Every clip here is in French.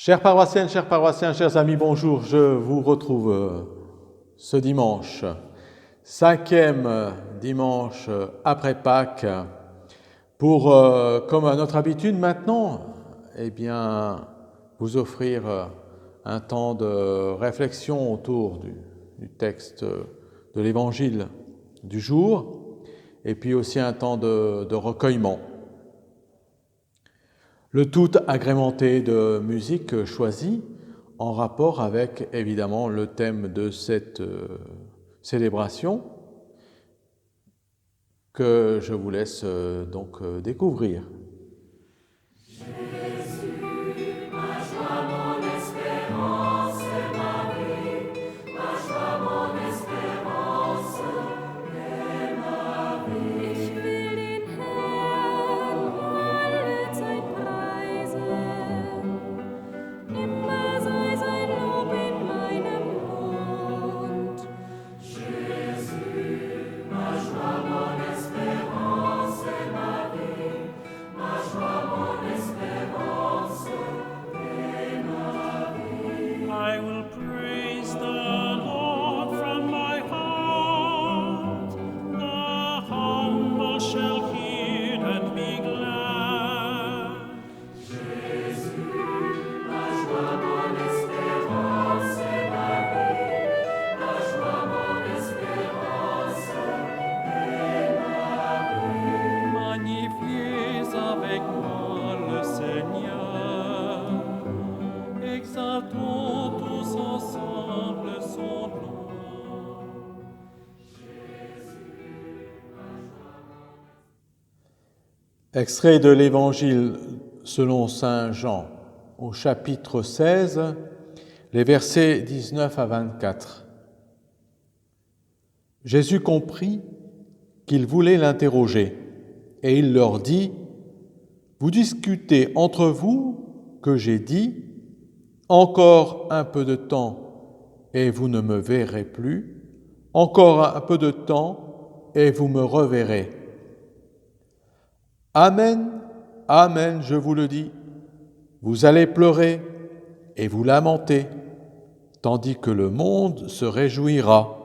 Chères paroissiennes, chers paroissiens, chers amis, bonjour. Je vous retrouve ce dimanche, 5e dimanche après Pâques, pour, comme à notre habitude maintenant, vous offrir un temps de réflexion autour du texte de l'Évangile du jour, et puis aussi un temps de recueillement. Le tout agrémenté de musique choisie en rapport avec, évidemment, le thème de cette célébration que je vous laisse donc découvrir. Extrait de l'Évangile selon saint Jean, au chapitre 16, les versets 19 à 24. Jésus comprit qu'ils voulaient l'interroger, et il leur dit : « Vous discutez entre vous que j'ai dit : encore un peu de temps, et vous ne me verrez plus, encore un peu de temps, et vous me reverrez. Amen, amen, je vous le dis, vous allez pleurer et vous lamenter, tandis que le monde se réjouira.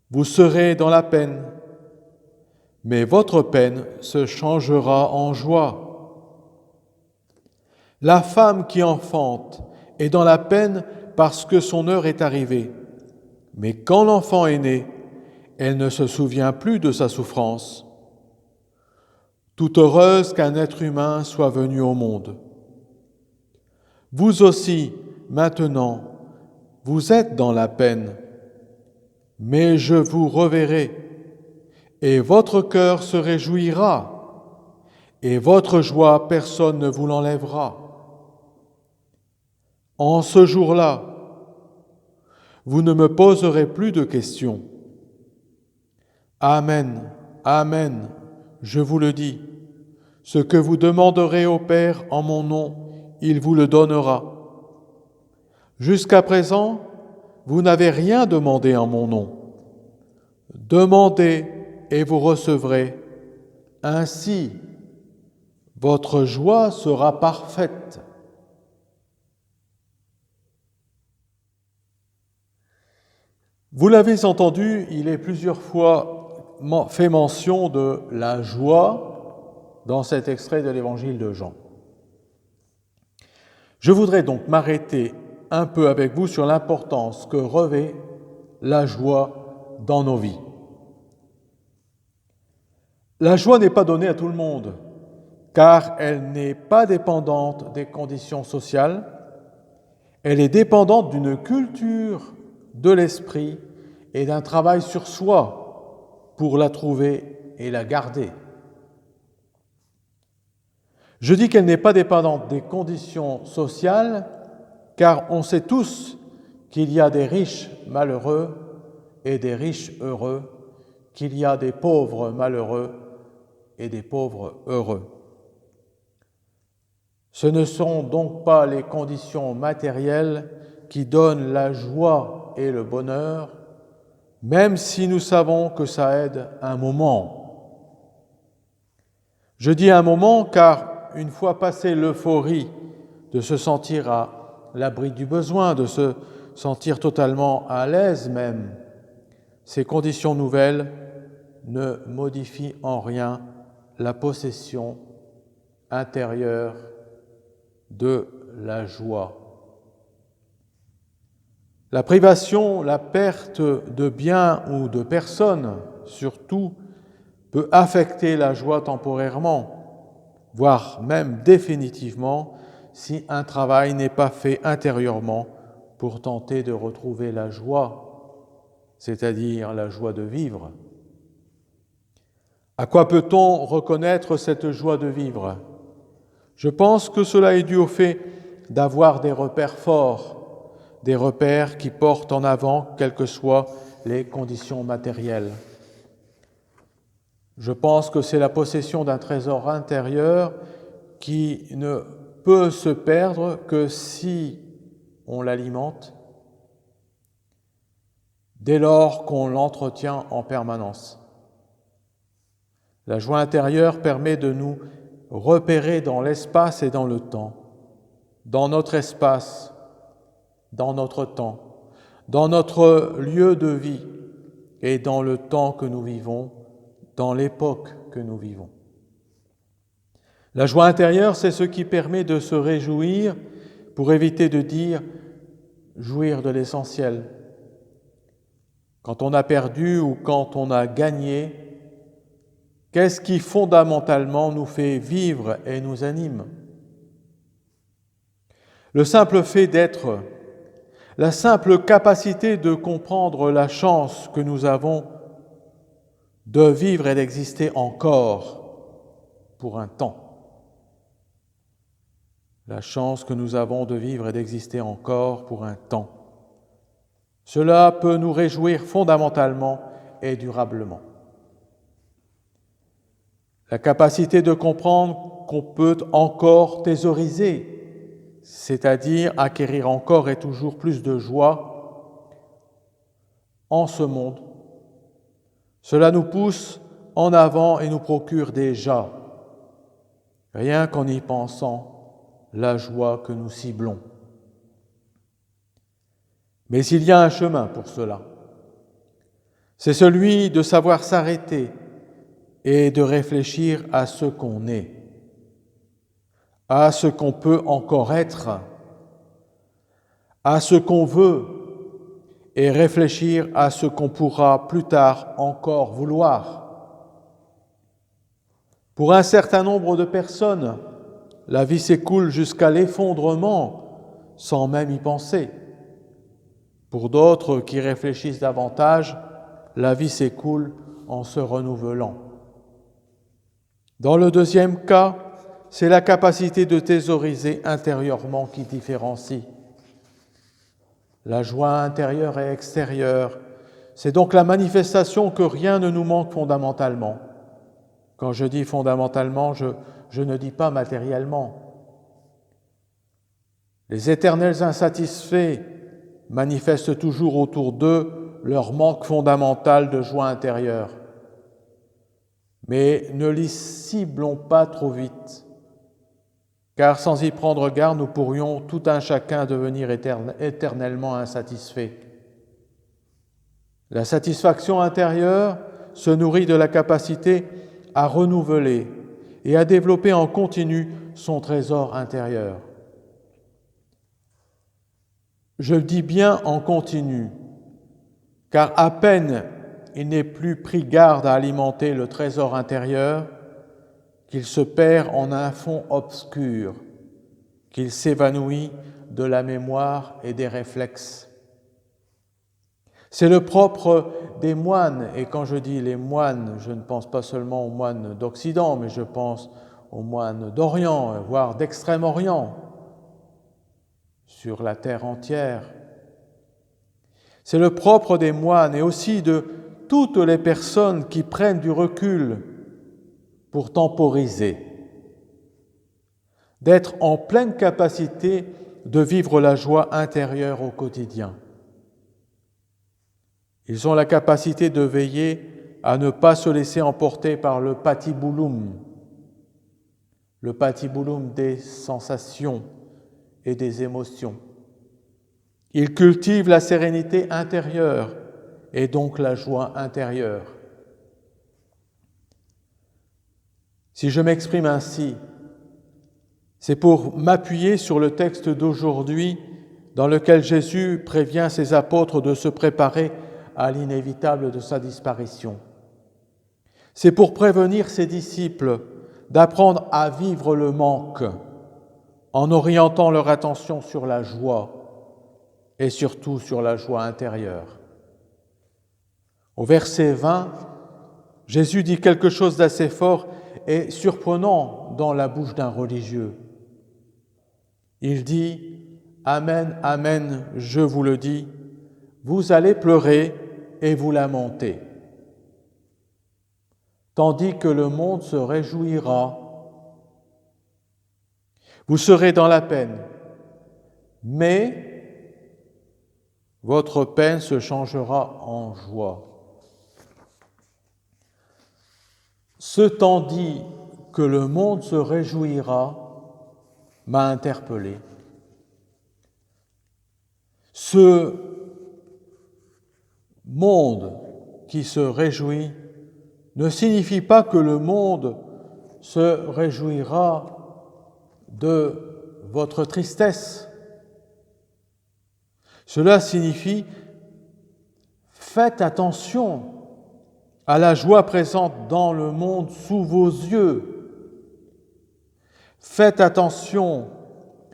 Vous serez dans la peine, mais votre peine se changera en joie. La femme qui enfante est dans la peine parce que son heure est arrivée, mais quand l'enfant est né, elle ne se souvient plus de sa souffrance. Tout heureuse qu'un être humain soit venu au monde. Vous aussi, maintenant, vous êtes dans la peine, mais je vous reverrai, et votre cœur se réjouira, et votre joie, personne ne vous l'enlèvera. En ce jour-là, vous ne me poserez plus de questions. Amen, amen, je vous le dis, ce que vous demanderez au Père en mon nom, il vous le donnera. Jusqu'à présent, vous n'avez rien demandé en mon nom. Demandez et vous recevrez. Ainsi, votre joie sera parfaite. Vous l'avez entendu, il est plusieurs fois fait mention de la joie dans cet extrait de l'Évangile de Jean. Je voudrais donc m'arrêter un peu avec vous sur l'importance que revêt la joie dans nos vies. La joie n'est pas donnée à tout le monde, car elle n'est pas dépendante des conditions sociales, elle est dépendante d'une culture de l'esprit et d'un travail sur soi pour la trouver et la garder. Je dis qu'elle n'est pas dépendante des conditions sociales, car on sait tous qu'il y a des riches malheureux et des riches heureux, qu'il y a des pauvres malheureux et des pauvres heureux. Ce ne sont donc pas les conditions matérielles qui donnent la joie et le bonheur, même si nous savons que ça aide un moment. Je dis un moment car, une fois passée l'euphorie de se sentir à l'abri du besoin, de se sentir totalement à l'aise même. Ces conditions nouvelles ne modifient en rien la possession intérieure de la joie. La privation, la perte de biens ou de personnes, surtout, peut affecter la joie temporairement, voire même définitivement, si un travail n'est pas fait intérieurement pour tenter de retrouver la joie, c'est-à-dire la joie de vivre. À quoi peut-on reconnaître cette joie de vivre ? Je pense que cela est dû au fait d'avoir des repères forts, des repères qui portent en avant quelles que soient les conditions matérielles. Je pense que c'est la possession d'un trésor intérieur qui ne peut se perdre que si on l'alimente, dès lors qu'on l'entretient en permanence. La joie intérieure permet de nous repérer dans l'espace et dans le temps, dans notre espace, dans notre temps, dans notre lieu de vie et dans le temps que nous vivons, dans l'époque que nous vivons. La joie intérieure, c'est ce qui permet de se réjouir pour éviter de dire « jouir de l'essentiel ». Quand on a perdu ou quand on a gagné, qu'est-ce qui fondamentalement nous fait vivre et nous anime ? Le simple fait d'être, la simple capacité de comprendre la chance que nous avons de vivre et d'exister encore pour un temps. La chance que nous avons de vivre et d'exister encore pour un temps. Cela peut nous réjouir fondamentalement et durablement. La capacité de comprendre qu'on peut encore thésauriser, c'est-à-dire acquérir encore et toujours plus de joie en ce monde. Cela nous pousse en avant et nous procure déjà, rien qu'en y pensant, la joie que nous ciblons. Mais il y a un chemin pour cela. C'est celui de savoir s'arrêter et de réfléchir à ce qu'on est, à ce qu'on peut encore être, à ce qu'on veut, et réfléchir à ce qu'on pourra plus tard encore vouloir. Pour un certain nombre de personnes, la vie s'écoule jusqu'à l'effondrement sans même y penser. Pour d'autres qui réfléchissent davantage, la vie s'écoule en se renouvelant. Dans le deuxième cas, c'est la capacité de thésauriser intérieurement qui différencie. La joie intérieure et extérieure, c'est donc la manifestation que rien ne nous manque fondamentalement. Quand je dis fondamentalement, je ne dis pas matériellement. Les éternels insatisfaits manifestent toujours autour d'eux leur manque fondamental de joie intérieure. Mais ne les ciblons pas trop vite, car sans y prendre garde, nous pourrions tout un chacun devenir éternellement insatisfaits. La satisfaction intérieure se nourrit de la capacité à renouveler et à développer en continu son trésor intérieur. Je dis bien en continu, car à peine il n'est plus pris garde à alimenter le trésor intérieur, qu'il se perd en un fond obscur, qu'il s'évanouit de la mémoire et des réflexes. C'est le propre des moines, et quand je dis les moines, je ne pense pas seulement aux moines d'Occident, mais je pense aux moines d'Orient, voire d'Extrême-Orient, sur la terre entière. C'est le propre des moines et aussi de toutes les personnes qui prennent du recul pour temporiser, d'être en pleine capacité de vivre la joie intérieure au quotidien. Ils ont la capacité de veiller à ne pas se laisser emporter par le patibouloum des sensations et des émotions. Il cultive la sérénité intérieure et donc la joie intérieure. Si je m'exprime ainsi, c'est pour m'appuyer sur le texte d'aujourd'hui dans lequel Jésus prévient ses apôtres de se préparer à l'inévitable de sa disparition. C'est pour prévenir ses disciples d'apprendre à vivre le manque en orientant leur attention sur la joie et surtout sur la joie intérieure. Au verset 20, Jésus dit quelque chose d'assez fort et surprenant dans la bouche d'un religieux. Il dit « Amen, Amen, je vous le dis, vous allez pleurer et vous lamenter, tandis que le monde se réjouira. Vous serez dans la peine, mais votre peine se changera en joie. » Ce tandis que le monde se réjouira m'a interpellé. Ce monde qui se réjouit ne signifie pas que le monde se réjouira de votre tristesse. Cela signifie faites attention à la joie présente dans le monde sous vos yeux. Faites attention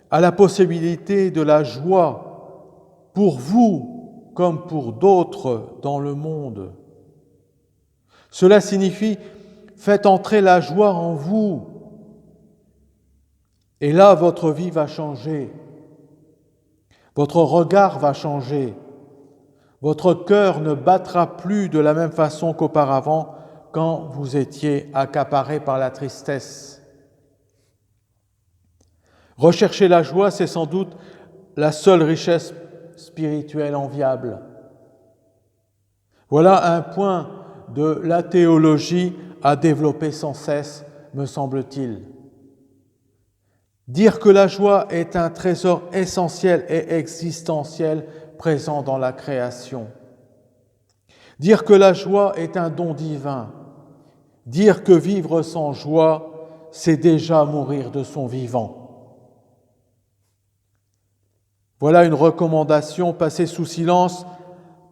à la possibilité de la joie pour vous comme pour d'autres dans le monde. Cela signifie faites entrer la joie en vous. Et là, votre vie va changer. Votre regard va changer. Votre cœur ne battra plus de la même façon qu'auparavant quand vous étiez accaparé par la tristesse. Rechercher la joie, c'est sans doute la seule richesse spirituelle enviable. Voilà un point de la théologie à développer sans cesse, me semble-t-il. Dire que la joie est un trésor essentiel et existentiel présent dans la création. Dire que la joie est un don divin. Dire que vivre sans joie, c'est déjà mourir de son vivant. Voilà une recommandation passée sous silence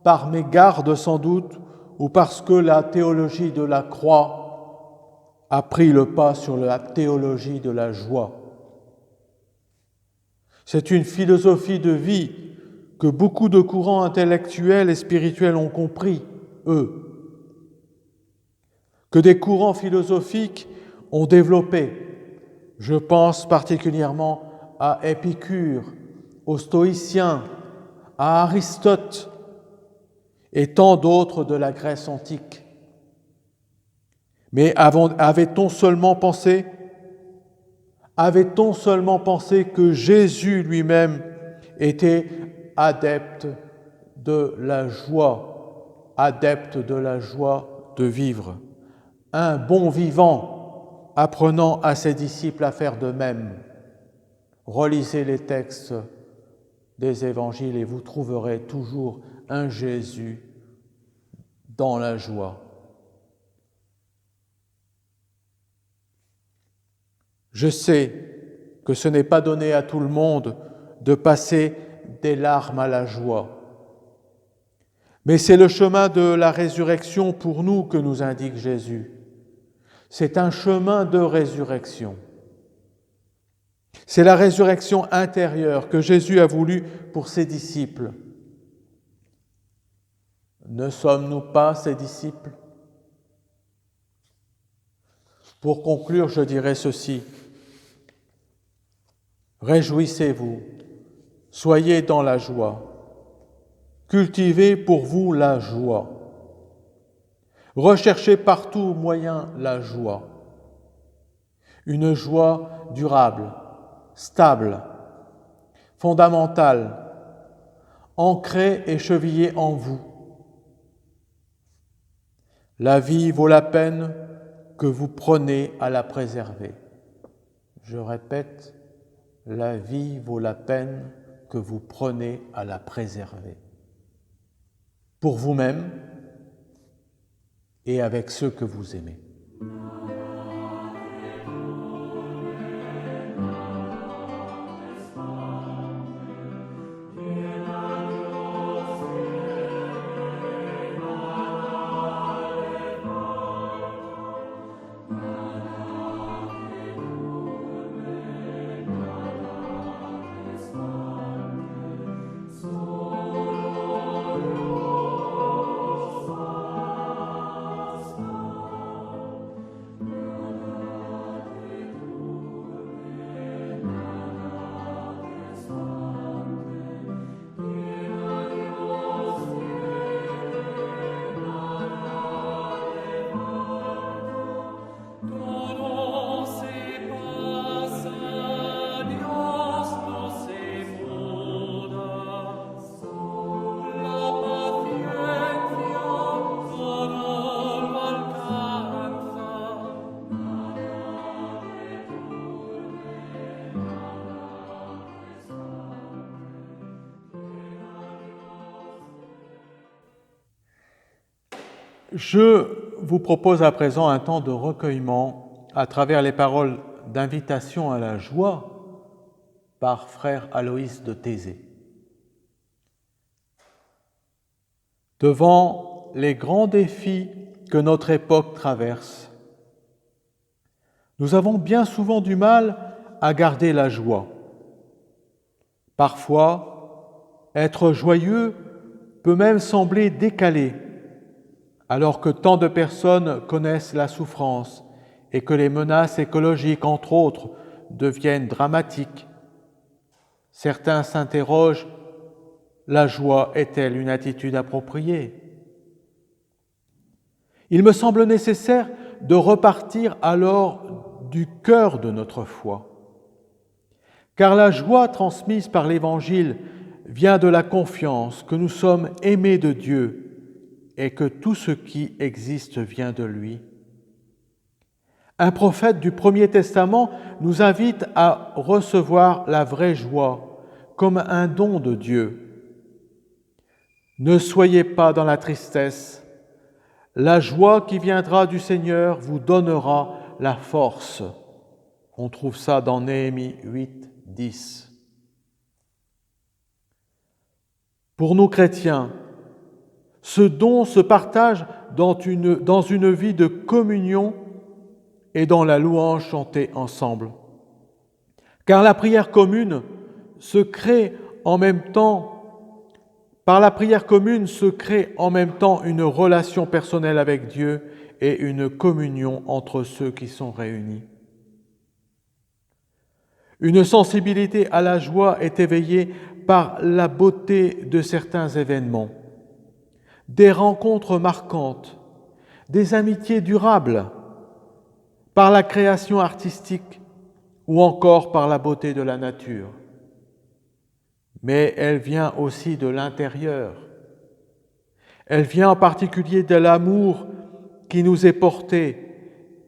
par mégarde sans doute, ou parce que la théologie de la croix a pris le pas sur la théologie de la joie. C'est une philosophie de vie que beaucoup de courants intellectuels et spirituels ont compris, eux, que des courants philosophiques ont développé. Je pense particulièrement à Épicure, aux stoïciens, à Aristote et tant d'autres de la Grèce antique. Mais avait-on seulement pensé que Jésus lui-même était adepte de la joie de vivre, un bon vivant apprenant à ses disciples à faire de même? Relisez les textes des évangiles et vous trouverez toujours un Jésus dans la joie. Je sais que ce n'est pas donné à tout le monde de passer des larmes à la joie, mais c'est le chemin de la résurrection pour nous que nous indique Jésus. C'est un chemin de résurrection. C'est la résurrection intérieure que Jésus a voulu pour ses disciples. Ne sommes-nous pas ses disciples? Pour conclure, je dirais ceci. Réjouissez-vous, soyez dans la joie, cultivez pour vous la joie, recherchez partout moyen la joie, une joie durable, stable, fondamentale, ancrée et chevillée en vous. La vie vaut la peine que vous prenez à la préserver. Je répète, la vie vaut la peine que vous prenez à la préserver. Pour vous-même et avec ceux que vous aimez. Je vous propose à présent un temps de recueillement à travers les paroles d'invitation à la joie par frère Aloïs de Thésée. Devant les grands défis que notre époque traverse, nous avons bien souvent du mal à garder la joie. Parfois, être joyeux peut même sembler décalé, alors que tant de personnes connaissent la souffrance et que les menaces écologiques, entre autres, deviennent dramatiques. Certains s'interrogent, la joie est-elle une attitude appropriée ? Il me semble nécessaire de repartir alors du cœur de notre foi. Car la joie transmise par l'Évangile vient de la confiance que nous sommes aimés de Dieu et que tout ce qui existe vient de lui. Un prophète du Premier Testament nous invite à recevoir la vraie joie comme un don de Dieu. Ne soyez pas dans la tristesse. La joie qui viendra du Seigneur vous donnera la force. On trouve ça dans Néhémie 8, 10. Pour nous chrétiens, ce don se partage dans une vie de communion et dans la louange chantée ensemble. Car la prière commune se crée en même temps, par la prière commune se crée en même temps une relation personnelle avec Dieu et une communion entre ceux qui sont réunis. Une sensibilité à la joie est éveillée par la beauté de certains événements, des rencontres marquantes, des amitiés durables, par la création artistique ou encore par la beauté de la nature. Mais elle vient aussi de l'intérieur. Elle vient en particulier de l'amour qui nous est porté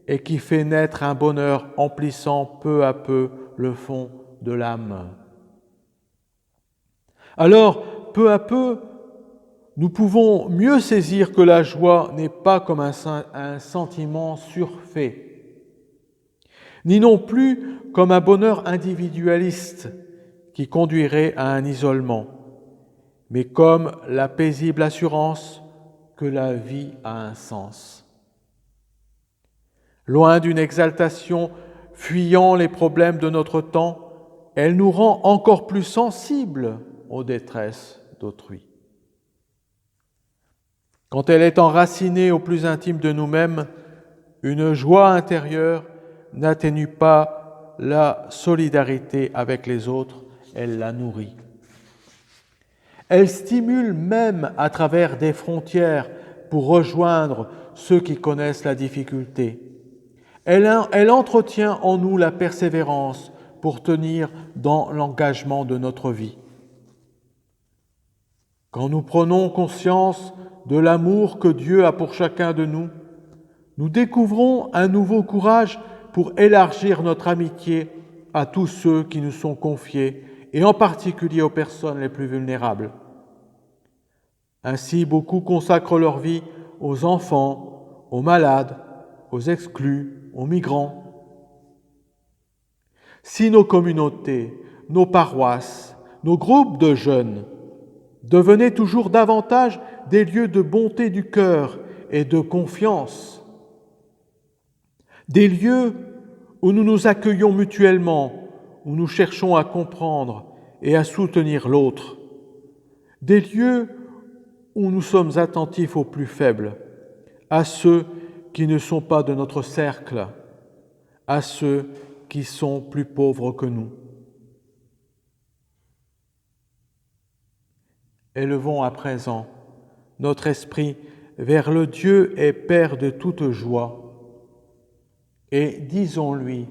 et qui fait naître un bonheur emplissant peu à peu le fond de l'âme. Alors, peu à peu, nous pouvons mieux saisir que la joie n'est pas comme un sentiment surfait, ni non plus comme un bonheur individualiste qui conduirait à un isolement, mais comme la paisible assurance que la vie a un sens. Loin d'une exaltation fuyant les problèmes de notre temps, elle nous rend encore plus sensibles aux détresses d'autrui. Quand elle est enracinée au plus intime de nous-mêmes, une joie intérieure n'atténue pas la solidarité avec les autres, elle la nourrit. Elle stimule même à travers des frontières pour rejoindre ceux qui connaissent la difficulté. Elle entretient en nous la persévérance pour tenir dans l'engagement de notre vie. Quand nous prenons conscience de l'amour que Dieu a pour chacun de nous, nous découvrons un nouveau courage pour élargir notre amitié à tous ceux qui nous sont confiés, et en particulier aux personnes les plus vulnérables. Ainsi, beaucoup consacrent leur vie aux enfants, aux malades, aux exclus, aux migrants. Si nos communautés, nos paroisses, nos groupes de jeunes devenaient toujours davantage des lieux de bonté du cœur et de confiance, des lieux où nous nous accueillons mutuellement, où nous cherchons à comprendre et à soutenir l'autre, des lieux où nous sommes attentifs aux plus faibles, à ceux qui ne sont pas de notre cercle, à ceux qui sont plus pauvres que nous. Élevons à présent notre esprit vers le Dieu et Père de toute joie et disons-lui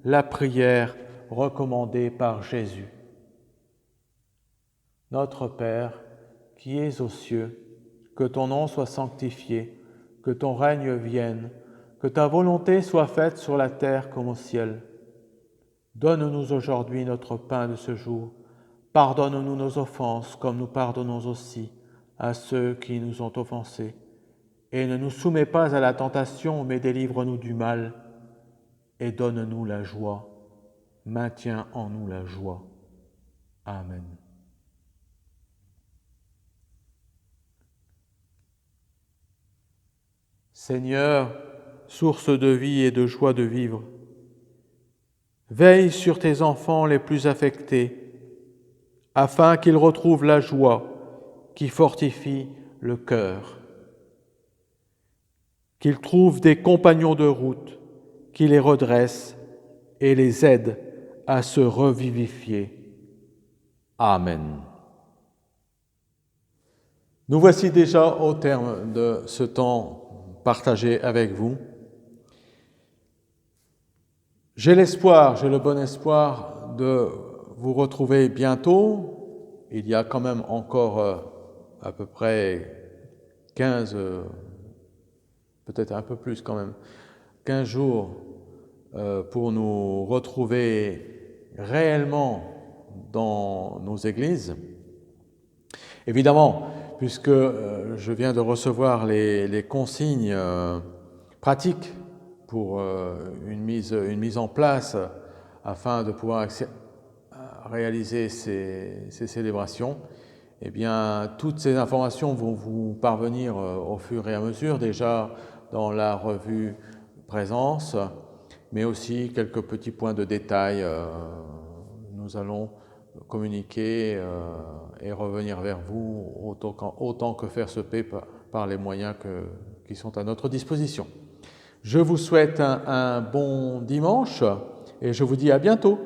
la prière recommandée par Jésus. Notre Père, qui es aux cieux, que ton nom soit sanctifié, que ton règne vienne, que ta volonté soit faite sur la terre comme au ciel. Donne-nous aujourd'hui notre pain de ce jour. Pardonne-nous nos offenses, comme nous pardonnons aussi à ceux qui nous ont offensés. Et ne nous soumets pas à la tentation, mais délivre-nous du mal, et donne-nous la joie. Maintiens en nous la joie. Amen. Seigneur, source de vie et de joie de vivre, veille sur tes enfants les plus affectés, afin qu'ils retrouvent la joie qui fortifie le cœur. Qu'ils trouvent des compagnons de route qui les redressent et les aident à se revivifier. Amen. Nous voici déjà au terme de ce temps partagé avec vous. J'ai le bon espoir de vous retrouver bientôt. Il y a quand même encore à peu près 15, peut-être un peu plus quand même, 15 jours pour nous retrouver réellement dans nos églises. Évidemment, puisque je viens de recevoir les consignes pratiques pour une mise en place afin de pouvoir réaliser ces célébrations, eh bien, toutes ces informations vont vous parvenir au fur et à mesure, déjà dans la revue Présence, mais aussi quelques petits points de détail. Nous allons communiquer et revenir vers vous autant que faire se peut par les moyens qui sont à notre disposition. Je vous souhaite un bon dimanche et je vous dis à bientôt.